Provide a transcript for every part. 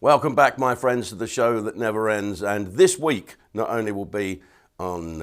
Welcome back, my friends, to the show that never ends. And this week, not only will be on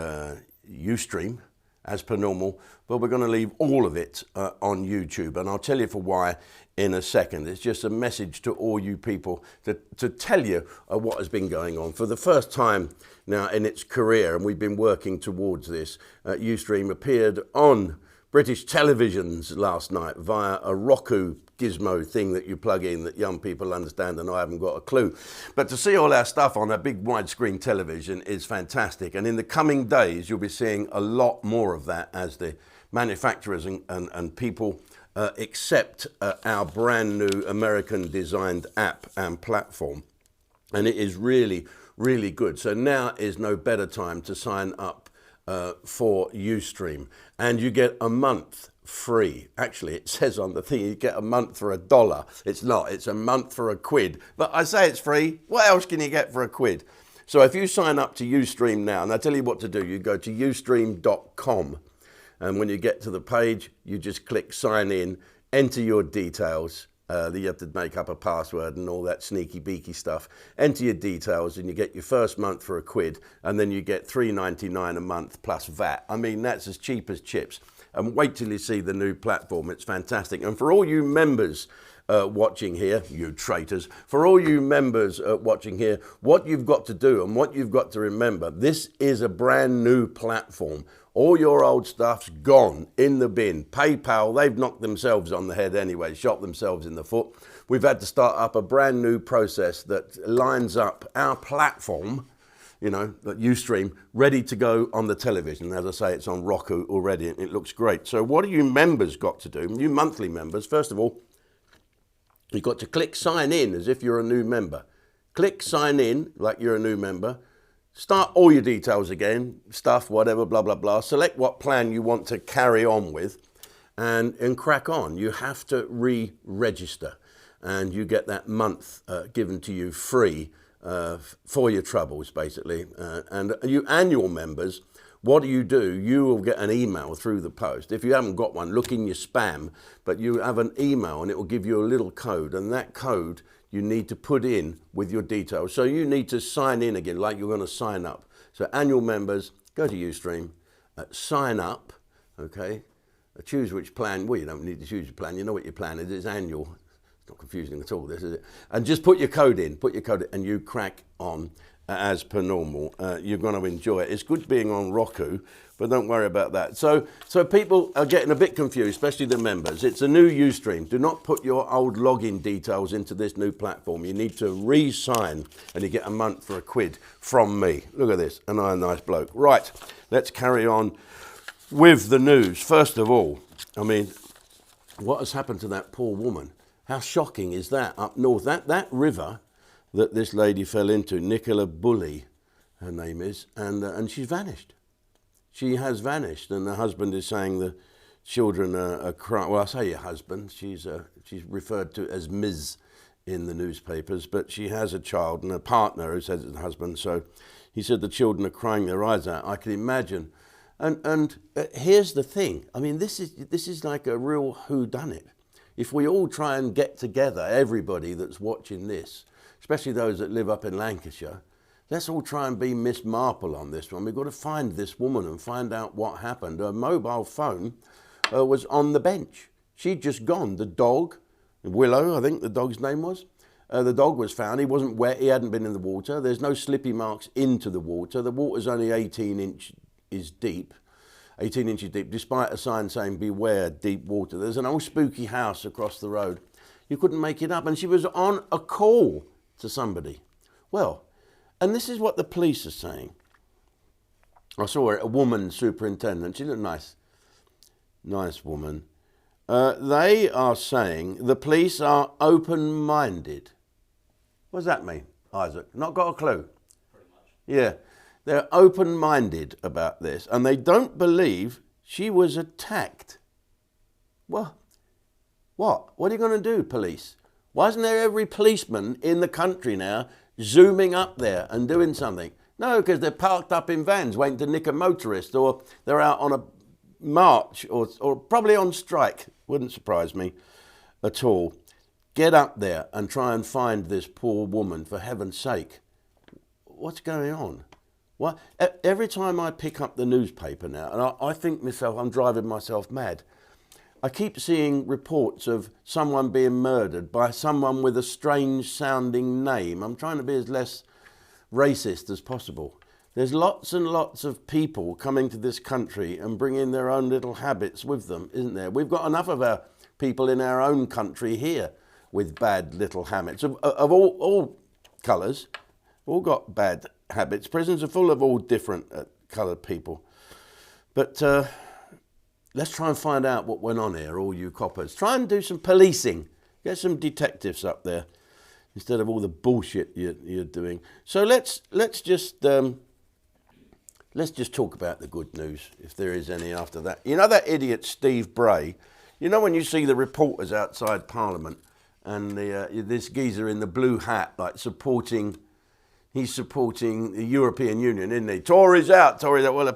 Ustream, as per normal, but we're going to leave all of it on YouTube. And I'll tell you for why in a second. It's just a message to all you people to tell you what has been going on. For the first time now in its career, and we've been working towards this, Ustream appeared on British televisions last night via a Roku gizmo thing that you plug in that young people understand, and I haven't got a clue. But to see all our stuff on a big widescreen television is fantastic. And in the coming days, you'll be seeing a lot more of that as the manufacturers and people accept our brand new American designed app and platform. And it is really, really good. So now is no better time to sign up for Ustream, and you get a month free. Actually, it says on the thing you get a month for $1. It's not, it's a month for £1. But I say it's free. What else can you get for £1? So if you sign up to Ustream now, and I tell you what to do, you go to ustream.com, and when you get to the page, you just click sign in, enter your details. You have to make up a password and all that sneaky beaky stuff. Enter your details and you get your first month for £1, and then you get $3.99 a month plus VAT. I mean, that's as cheap as chips. And wait till you see the new platform. It's fantastic. And for all you members watching here, you traitors, for all you members watching here, what you've got to do and what you've got to remember, this is a brand new platform. All your old stuff's gone in the bin. PayPal, they've knocked themselves on the head anyway, shot themselves in the foot. We've had to start up a brand new process that lines up our platform, you know, that Ustream, ready to go on the television. As I say, it's on Roku already, and it looks great. So what do you members got to do? You monthly members, first of all, you've got to click sign in as if you're a new member. Click sign in like you're a new member. Start all your details again, stuff, whatever, blah, blah, blah. Select what plan you want to carry on with and crack on. You have to re-register, and you get that month given to you free for your troubles, basically. And you annual members, what do? You will get an email through the post. If you haven't got one, look in your spam, but you have an email and it will give you a little code, and that code you need to put in with your details. So you need to sign in again, like you're going to sign up. So annual members, go to Ustream, sign up, okay? Choose which plan. Well, you don't need to choose your plan. You know what your plan is. It's annual. It's not confusing at all, this is it. And just put your code in, and you crack on as per normal. You're going to enjoy it. It's good being on Roku, but don't worry about that. So people are getting a bit confused, especially the members. It's a new Ustream. Do not put your old login details into this new platform. You need to re-sign, and you get a month for £1 from me. Look at this, and I'm a nice bloke. Right, let's carry on with the news. First of all, I mean, what has happened to that poor woman? How shocking is that up north? That river that this lady fell into, Nicola Bulley, her name is, and she's vanished. She has vanished, and the husband is saying the children are crying. Well, I say your husband. She's referred to as Ms. in the newspapers, but she has a child and a partner who says it's the husband. So he said the children are crying their eyes out. I can imagine. And here's the thing. I mean, this is like a real whodunit. If we all try and get together, everybody that's watching this, especially those that live up in Lancashire, let's all try and be Miss Marple on this one. We've got to find this woman and find out what happened. Her mobile phone was on the bench. She'd just gone. The dog, Willow, I think the dog's name was, the dog was found. He wasn't wet. He hadn't been in the water. There's no slippy marks into the water. The water's only 18 inches deep, despite a sign saying beware deep water. There's an old spooky house across the road. You couldn't make it up. And she was on a call to somebody. Well, and this is what the police are saying. I saw her, a woman superintendent. She's a nice woman. They are saying the police are open-minded. What does that mean, Isaac? Not got a clue? Pretty much. Yeah, they're open-minded about this, and they don't believe she was attacked. Well, what? What are you going to do, police? Why isn't there every policeman in the country now zooming up there and doing something? No, because they're parked up in vans waiting to nick a motorist, or they're out on a march, or probably on strike. Wouldn't surprise me at all. get up there and try and find this poor woman, for heaven's sake. What's going on? What? Every time I pick up the newspaper now, and I think myself, I'm driving myself mad. I keep seeing reports of someone being murdered by someone with a strange sounding name. I'm trying to be as less racist as possible. There's lots and lots of people coming to this country and bringing their own little habits with them, isn't there? We've got enough of our people in our own country here with bad little habits of all colours, all got bad habits. Prisons are full of all different coloured people. But let's try and find out what went on here, all you coppers. Try and do some policing. Get some detectives up there instead of all the bullshit you're doing. So let's just talk about the good news, if there is any after that. You know that idiot Steve Bray? You know when you see the reporters outside Parliament and this geezer in the blue hat, like he's supporting the European Union, isn't he? Tories out, Tories out. Well,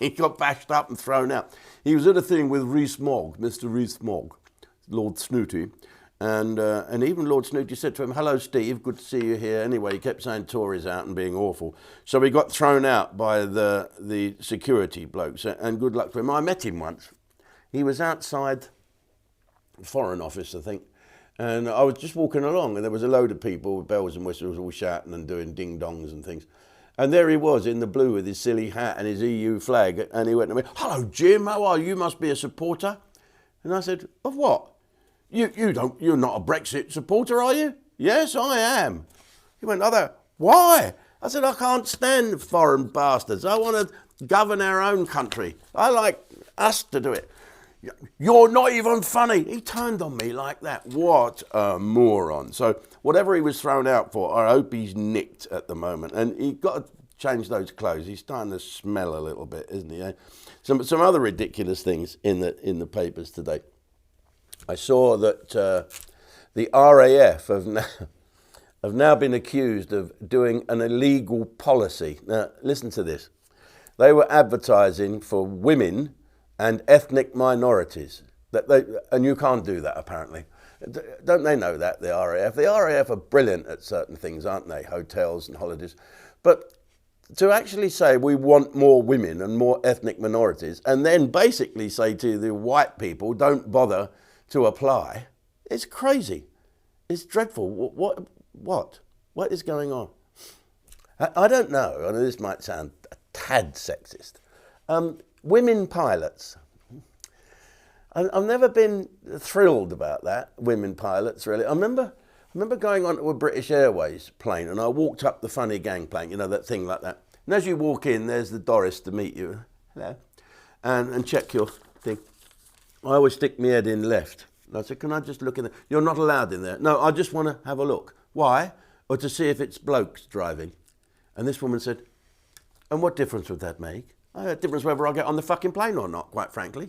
he got bashed up and thrown out. He was at a thing with Rees-Mogg, Mr. Rees-Mogg, Lord Snooty. And even Lord Snooty said to him, hello, Steve, good to see you here. Anyway, he kept saying Tories out and being awful. So he got thrown out by the security blokes, and good luck to him. I met him once. He was outside the Foreign Office, I think, and I was just walking along, and there was a load of people with bells and whistles all shouting and doing ding-dongs and things. And there he was in the blue with his silly hat and his EU flag, and he went to me, hello, Jim, how are you? You must be a supporter. And I said, of what? You're not a Brexit supporter, are you? Yes, I am. He went, why? I said, I can't stand foreign bastards. I want to govern our own country. I like us to do it. You're not even funny. He turned on me like that. What a moron. So whatever he was thrown out for, I hope he's nicked at the moment. And he got to change those clothes. He's starting to smell a little bit, isn't he? Some other ridiculous things in the papers today. I saw that the RAF have now been accused of doing an illegal policy. Now, listen to this. They were advertising for women and ethnic minorities. And you can't do that, apparently. Don't they know that, the RAF? The RAF are brilliant at certain things, aren't they? Hotels and holidays. But to actually say we want more women and more ethnic minorities, and then basically say to the white people, don't bother to apply, it's crazy. It's dreadful. What is going on? I don't know. I know this might sound a tad sexist. Women pilots. I've never been thrilled about that, women pilots, really. I remember going onto a British Airways plane, and I walked up the funny gangplank, you know, that thing like that. And as you walk in, there's the Doris to meet you. Hello. And check your thing. I always stick my head in left. And I said, can I just look in there? You're not allowed in there. No, I just want to have a look. Why? Or to see if it's blokes driving. And this woman said, and what difference would that make? I had a difference whether I get on the fucking plane or not, quite frankly.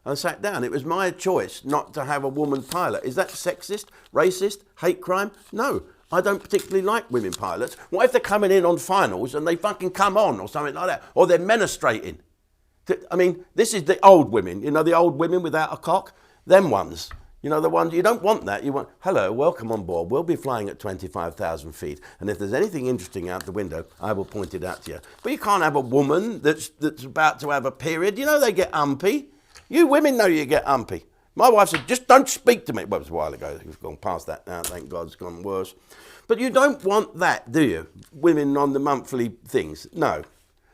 I sat down. It was my choice not to have a woman pilot. Is that sexist, racist, hate crime? No, I don't particularly like women pilots. What if they're coming in on finals and they fucking come on or something like that? Or they're menstruating? I mean, this is the old women, you know, the old women without a cock? Them ones. You know, the ones, you don't want that. You want, hello, welcome on board. We'll be flying at 25,000 feet. And if there's anything interesting out the window, I will point it out to you. But you can't have a woman that's about to have a period. You know they get umpy. You women know you get umpy. My wife said, just don't speak to me. Well, it was a while ago. We've gone past that now. Thank God it's gone worse. But you don't want that, do you? Women on the monthly things. No.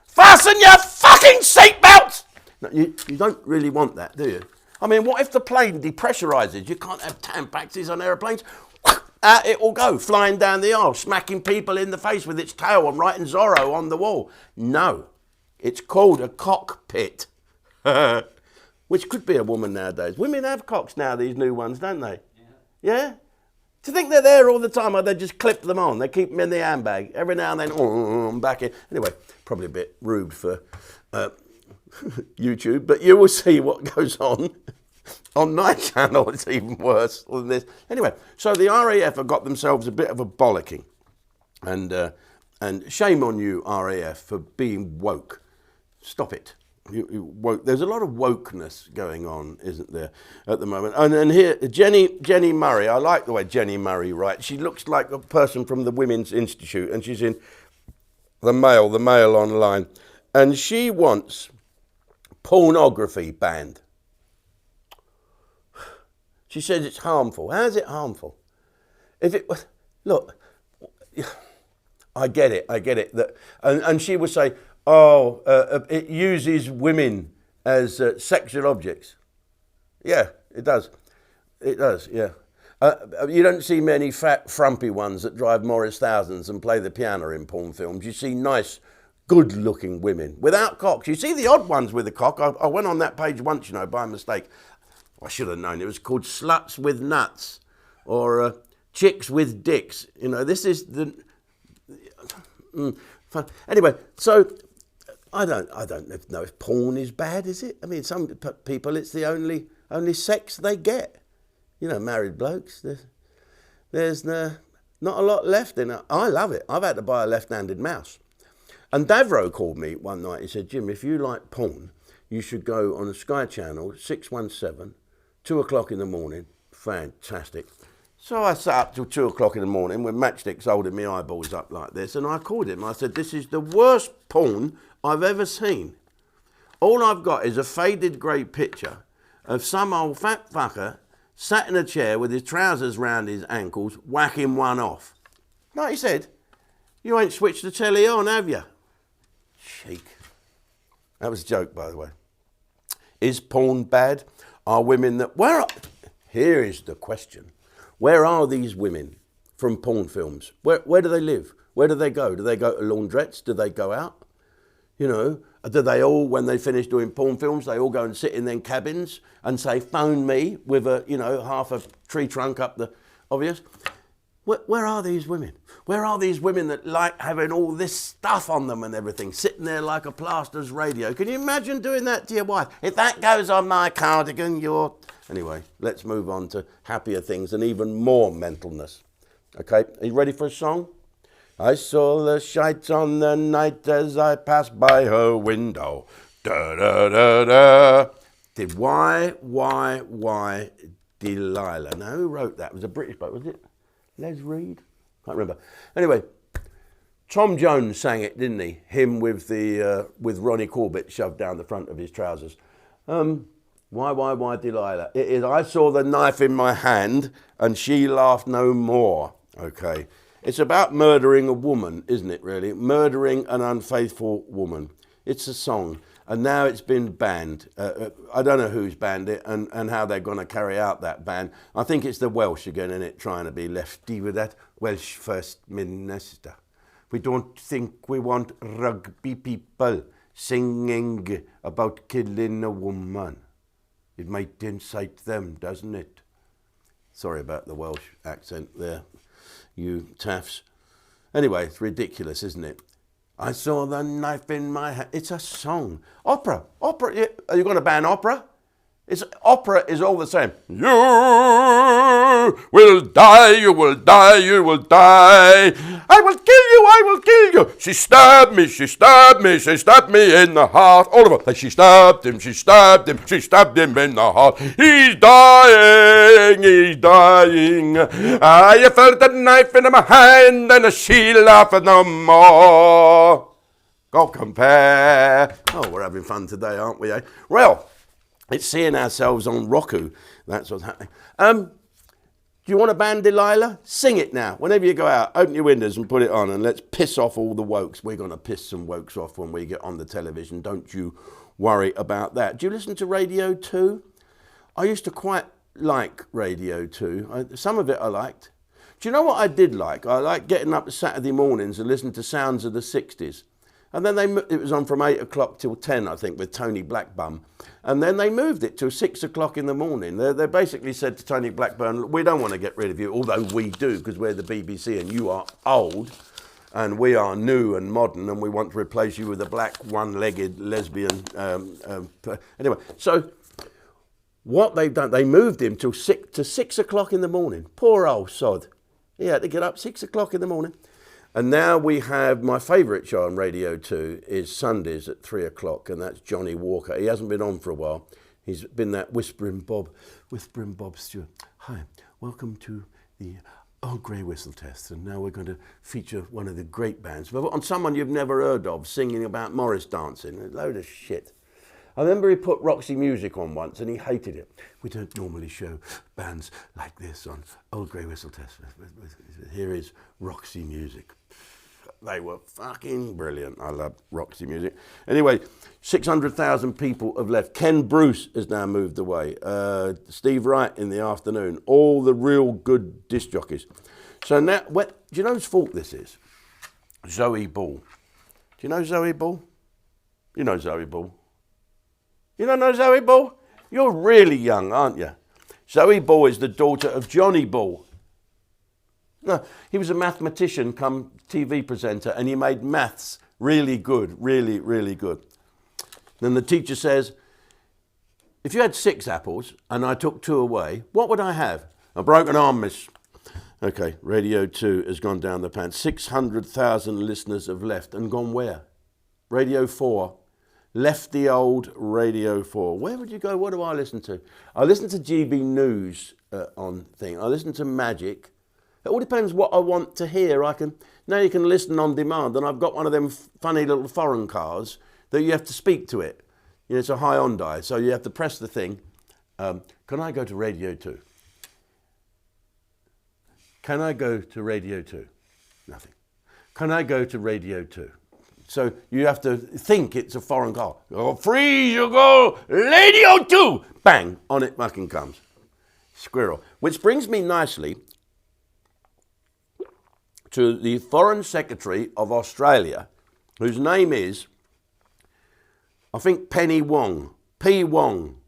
Fasten your fucking seatbelts! No, you don't really want that, do you? I mean, what if the plane depressurizes? You can't have tampaxes on aeroplanes. Out it will go, flying down the aisle, smacking people in the face with its tail and writing Zorro on the wall. No, it's called a cockpit, which could be a woman nowadays. Women have cocks now, these new ones, don't they? Yeah? Do you think they're there all the time, or they just clip them on? They keep them in the handbag. Every now and then, I'm back in. Anyway, probably a bit rude for YouTube, but you will see what goes on my channel. It's even worse than this. Anyway, so the RAF have got themselves a bit of a bollocking, and shame on you, RAF, for being woke. Stop it. woke. There's a lot of wokeness going on, isn't there, at the moment? And here, Jenny Murray. I like the way Jenny Murray writes. She looks like a person from the Women's Institute, and she's in the Mail online, and she wants pornography banned. She says it's harmful. How is it harmful? If it was, look, I get it. That, and she would say, it uses women as sexual objects. Yeah, it does. It does, yeah. You don't see many fat, frumpy ones that drive Morris Thousands and play the piano in porn films. You see nice, good-looking women without cocks. You see the odd ones with a cock. I went on that page once, by mistake. I should have known. It was called Sluts with Nuts or Chicks with Dicks. This is the... Anyway, so... I don't know if porn is bad, is it? I mean, some people, it's the only sex they get. Married blokes, there's not a lot left in it. I love it. I've had to buy a left-handed mouse. And Davro called me one night. He said, Jim, if you like porn, you should go on the Sky Channel, 617, 2 o'clock in the morning. Fantastic. So I sat up till 2 o'clock in the morning with matchsticks holding my eyeballs up like this, and I called him. I said, this is the worst porn I've ever seen. All I've got is a faded grey picture of some old fat fucker sat in a chair with his trousers round his ankles, whacking one off. No, he said, you ain't switched the telly on, have you? Cheek. That was a joke, by the way. Is porn bad? Are women that... Here is the question. Where are these women from porn films? Where do they live? Where do they go? Do they go to laundrettes? Do they go out? Do they all, when they finish doing porn films, they all go and sit in their cabins and say, phone me with a, half a tree trunk up the obvious? Where are these women? Where are these women that like having all this stuff on them and everything, sitting there like a plaster's radio? Can you imagine doing that to your wife? If that goes on my cardigan, you're... Anyway, let's move on to happier things and even more mentalness. Okay, are you ready for a song? I saw the shite on the night as I passed by her window. Da da da da. Why, Delilah. Now, who wrote that? It was a British bloke, was it? Les Reed? Can't remember. Anyway, Tom Jones sang it, didn't he? Him with Ronnie Corbett shoved down the front of his trousers. Why, Delilah? It is, I saw the knife in my hand and she laughed no more. Okay. It's about murdering a woman, isn't it, really? Murdering an unfaithful woman. It's a song. And now it's been banned. I don't know who's banned it and how they're going to carry out that ban. I think it's the Welsh again, in it, trying to be lefty with that Welsh First Minister. We don't think we want rugby people singing about killing a woman. It might incite them, doesn't it? Sorry about the Welsh accent there, you taffs. Anyway, it's ridiculous, isn't it? I saw the knife in my hand. It's a song. Opera. Are you going to ban opera? Opera is all the same. You will die, you will die, you will die. I will kill you, I will kill you. She stabbed me, she stabbed me, she stabbed me in the heart. All of her. She stabbed him, she stabbed him, she stabbed him in the heart. He's dying, he's dying. I felt the knife in my hand and she laughed no more. Go compare. Oh, we're having fun today, aren't we, eh? Well, it's seeing ourselves on Roku. That's what's happening. Do you want to ban Delilah? Sing it now. Whenever you go out, open your windows and put it on and let's piss off all the wokes. We're going to piss some wokes off when we get on the television. Don't you worry about that. Do you listen to Radio 2? I used to quite like Radio 2. Some of it I liked. Do you know what I did like? I liked getting up Saturday mornings and listening to Sounds of the 60s. And then it was on from 8 o'clock till 10, I think, with Tony Blackburn. And then they moved it to 6 o'clock in the morning. They basically said to Tony Blackburn, we don't want to get rid of you, although we do, because we're the BBC and you are old. And we are new and modern, and we want to replace you with a black, one-legged lesbian. Anyway, so what they've done, they moved him to 6 o'clock in the morning. Poor old sod. He had to get up 6 o'clock in the morning. And now we have my favourite show on Radio 2 is Sundays at 3 o'clock, and that's Johnny Walker. He hasn't been on for a while. He's been that Whispering Bob Stewart. Hi, welcome to the Old Grey Whistle Test, and now we're going to feature one of the great bands. But on someone you've never heard of singing about Morris dancing, a load of shit. I remember he put Roxy Music on once and he hated it. We don't normally show bands like this on Old Grey Whistle Test. Here is Roxy Music. They were fucking brilliant. I love Roxy Music. Anyway, 600,000 people have left. Ken Bruce has now moved away. Steve Wright in the afternoon. All the real good disc jockeys. So now, do you know whose fault this is? Zoe Ball. Do you know Zoe Ball? You know Zoe Ball. You don't know Zoe Ball? You're really young, aren't you? Zoe Ball is the daughter of Johnny Ball. No, he was a mathematician come TV presenter, and he made maths really good, really, really good. Then the teacher says, if you had 6 apples and I took 2 away, what would I have? A broken arm, miss. Okay, Radio 2 has gone down the pan. 600,000 listeners have left and gone where? Radio 4. Left the old Radio 4. Where would you go? What do I listen to? I listen to GB News on thing. I listen to Magic. It all depends what I want to hear. Now you can listen on demand, and I've got one of them funny little foreign cars that you have to speak to it. You know, it's a Hyundai, so you have to press the thing. Can I go to Radio 2? Can I go to Radio 2? Nothing. Can I go to Radio 2? So you have to think it's a foreign car. Oh, free you go, Radio 2! Bang, on it fucking comes. Squirrel. Which brings me nicely to the Foreign Secretary of Australia, whose name is, I think, Penny Wong. P. Wong.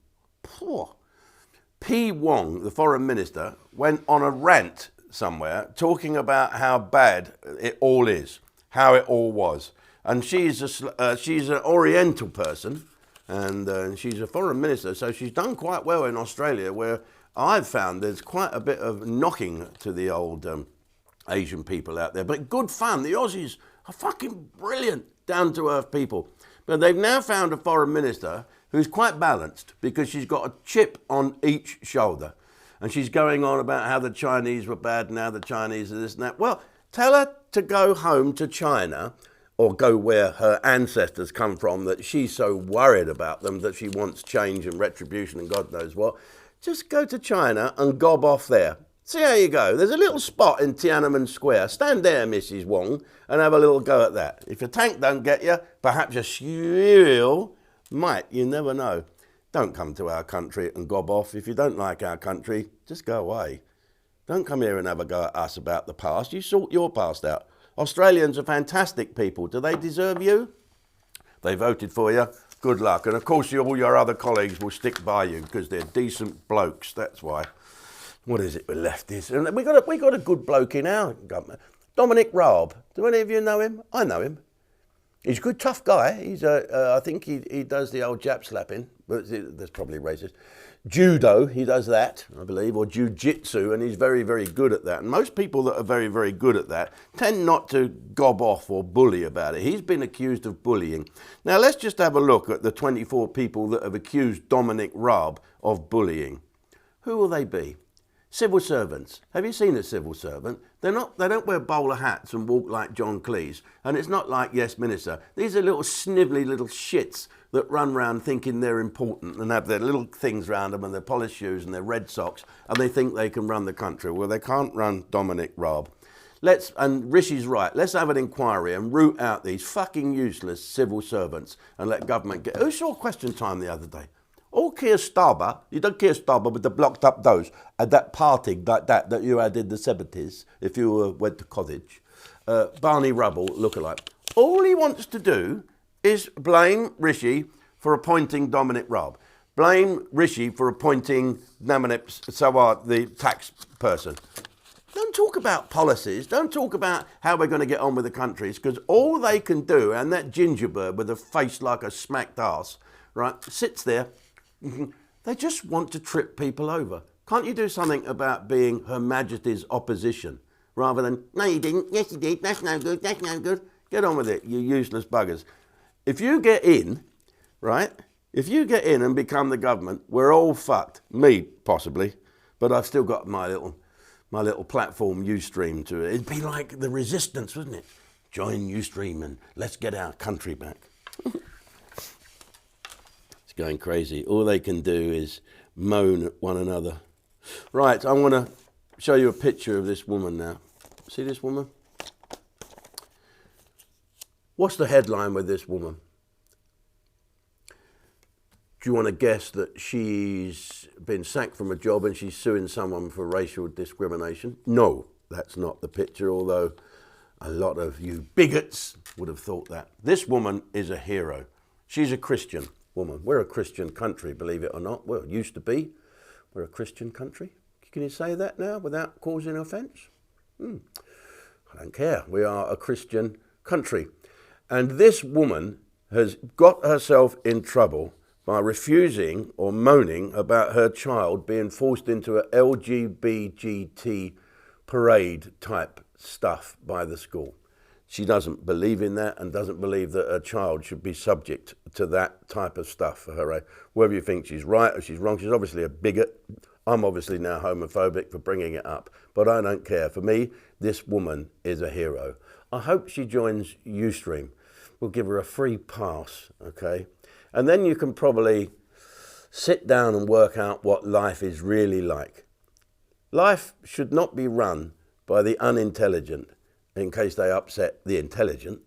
P. Wong, the Foreign Minister, went on a rant somewhere talking about how bad it all is, how it all was. And she's an Oriental person, and she's a foreign minister, so she's done quite well in Australia, where I've found there's quite a bit of knocking to the old Asian people out there. But good fun. The Aussies are fucking brilliant, down-to-earth people. But they've now found a foreign minister who's quite balanced, because she's got a chip on each shoulder. And she's going on about how the Chinese were bad and how the Chinese are this and that. Well, tell her to go home to China, or go where her ancestors come from, that she's so worried about them that she wants change and retribution and God knows what. Just go to China and gob off there. See how you go. There's a little spot in Tiananmen Square. Stand there, Mrs. Wong, and have a little go at that. If your tank don't get you, perhaps your squirrel might. You never know. Don't come to our country and gob off. If you don't like our country, just go away. Don't come here and have a go at us about the past. You sort your past out. Australians are fantastic people. Do they deserve you? They voted for you. Good luck. And of course, all your other colleagues will stick by you because they're decent blokes. That's why. What is it with lefties? And we got a good bloke in our government. Dominic Raab. Do any of you know him? I know him. He's a good, tough guy. He's I think he does the old Jap slapping, but that's probably racist. Judo, he does that, I believe, or jiu-jitsu, and he's very, very good at that. And most people that are very, very good at that tend not to gob off or bully about it. He's been accused of bullying. Now, let's just have a look at the 24 people that have accused Dominic Raab of bullying. Who will they be? Civil servants. Have you seen a civil servant? They don't wear bowler hats and walk like John Cleese. And it's not like Yes Minister. These are little snivelly little shits that run round thinking they're important and have their little things round them and their polished shoes and their red socks, and they think they can run the country. Well, they can't run Dominic Raab. And Rishi's right, let's have an inquiry and root out these fucking useless civil servants and let government get... Who saw Question Time the other day? All Keir Starmer, you don't Keir Starmer with the blocked up nose, at that party like that you had in the 70s, if you went to college, Barney Rubble lookalike. All he wants to do is blame Rishi for appointing Dominic Raab. Blame Rishi for appointing Namanip Sawar, the tax person. Don't talk about policies. Don't talk about how we're going to get on with the countries, because all they can do, and that gingerbird with a face like a smacked arse, right, sits there. They just want to trip people over. Can't you do something about being Her Majesty's opposition, rather than, no you didn't, yes you did, that's no good, that's no good. Get on with it, you useless buggers. If you get in, right, if you get in and become the government, we're all fucked. Me, possibly, but I've still got my little platform, Ustream, to it. It'd be like the resistance, wouldn't it? Join Ustream and let's get our country back. It's going crazy. All they can do is moan at one another. Right, I want to show you a picture of this woman now. See this woman? What's the headline with this woman? Do you want to guess that she's been sacked from a job and she's suing someone for racial discrimination? No, that's not the picture, although a lot of you bigots would have thought that. This woman is a hero. She's a Christian woman. We're a Christian country, believe it or not. Well, it used to be. We're a Christian country. Can you say that now without causing offence? I don't care. We are a Christian country. And this woman has got herself in trouble by refusing or moaning about her child being forced into a LGBT parade type stuff by the school. She doesn't believe in that and doesn't believe that her child should be subject to that type of stuff for her age. Whether you think she's right or she's wrong, she's obviously a bigot. I'm obviously now homophobic for bringing it up, but I don't care. For me, this woman is a hero. I hope she joins Ustream. We'll give her a free pass, okay? And then you can probably sit down and work out what life is really like. Life should not be run by the unintelligent in case they upset the intelligent.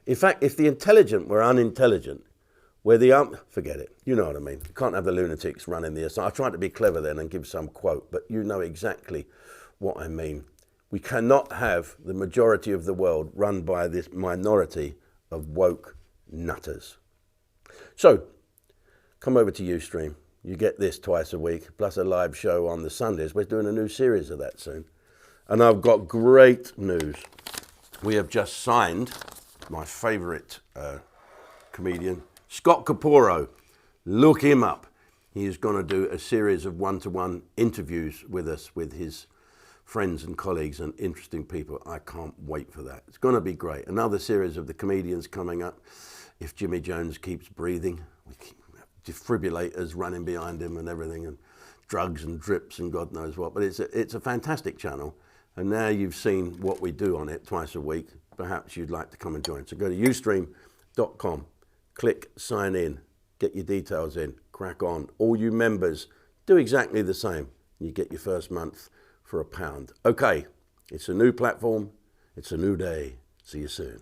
In fact, if the intelligent were unintelligent, where the forget it, you know what I mean. You can't have the lunatics running the asylum. I tried to be clever then and give some quote, but you know exactly what I mean. We cannot have the majority of the world run by this minority of woke nutters. So, come over to Ustream. You get this twice a week, plus a live show on the Sundays. We're doing a new series of that soon. And I've got great news. We have just signed my favourite comedian, Scott Caporo. Look him up. He is going to do a series of one-to-one interviews with us, with his friends and colleagues and interesting people. I can't wait for that. It's going to be great. Another series of the comedians coming up. If Jimmy Jones keeps breathing, we keep defibrillators running behind him and everything, and drugs and drips and God knows what. But it's a fantastic channel. And now you've seen what we do on it twice a week. Perhaps you'd like to come and join. So go to ustream.com, click sign in, get your details in, crack on. All you members, do exactly the same. You get your first month for £1. Okay, it's a new platform, it's a new day. See you soon.